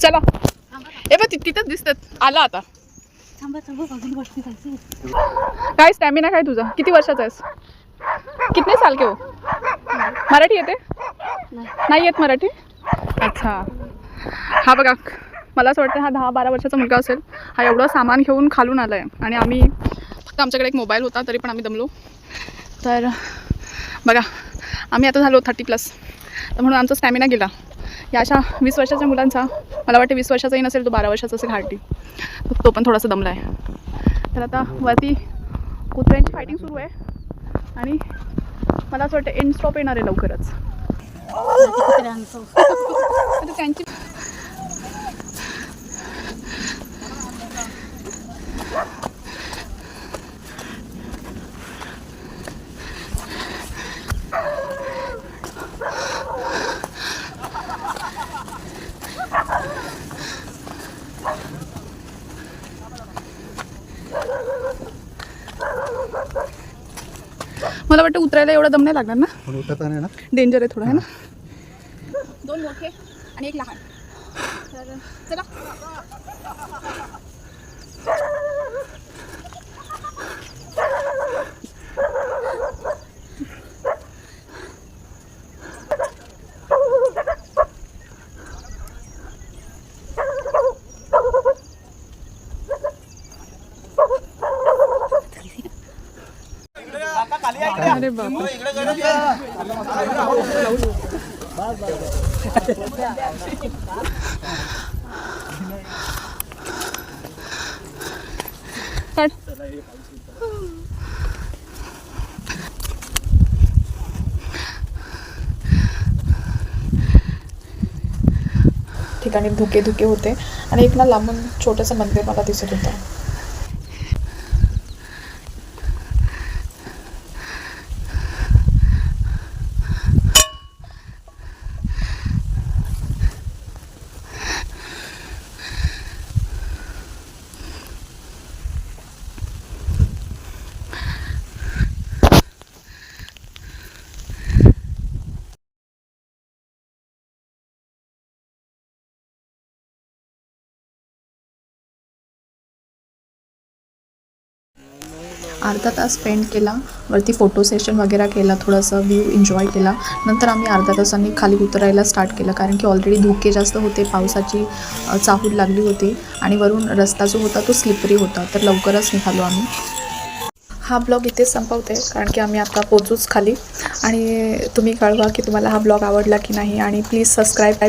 चला ए बघ तिथंच दिसतात आला आता. काय स्टॅमिना काय तुझा? किती वर्षाचा आहेस? कितने साल के हो? मराठी येते? नाही येत मराठी? अच्छा. हा बघा मला असं वाटतं हा 10-12 वर्षाचा मुलगा असेल. हा एवढं सामान घेऊन खालून आला आहे आणि आम्ही फक्त आमच्याकडे एक मोबाईल होता तरी पण आम्ही दमलो. तर बघा आम्ही आता झालो 30+, तर म्हणून आमचा स्टॅमिना गेला. या अशा 20 वर्षाच्या मुलांचा, मला वाटतं 20 वर्षाचाही नसेल तो 12 वर्षाचा असेल हार्डली, तो पण थोडासा दमला आहे. तर आता वरती कुत्र्यांची फायटिंग सुरू आहे आणि मला असं वाटतं एंड स्टॉप येणार आहे लवकरच. त्यांची मला वाटतं उतरायला एवढा दम नाही लागणार ना. डेंजर आहे थोडं आहे ना. 2 मोठे आणि 1 लहान. तर चला अरे बाप ठिकाणी धुके होते आणि एक ना लांबून छोटंसं मंदिर मला दिसत होतं. अर्धा तास स्पेंड केला वरती, फोटो सेशन वगैरे केला, थोडंसं व्ह्यू एन्जॉय केला. नंतर आम्ही अर्धा तासांनी खाली उतरायला स्टार्ट केलं कारण की ऑलरेडी धुके जास्त होते, पावसाची चाहूल लागली होती आणि वरून रस्ता जो होता तो स्लिपरी होता. तर लवकरच निघालो आम्ही. हा ब्लॉग इथेच संपवते कारण की आम्ही आता पोचूच खाली. आणि तुम्ही कळवा की तुम्हाला हा ब्लॉग आवडला की नाही आणि प्लीज सबस्क्राईब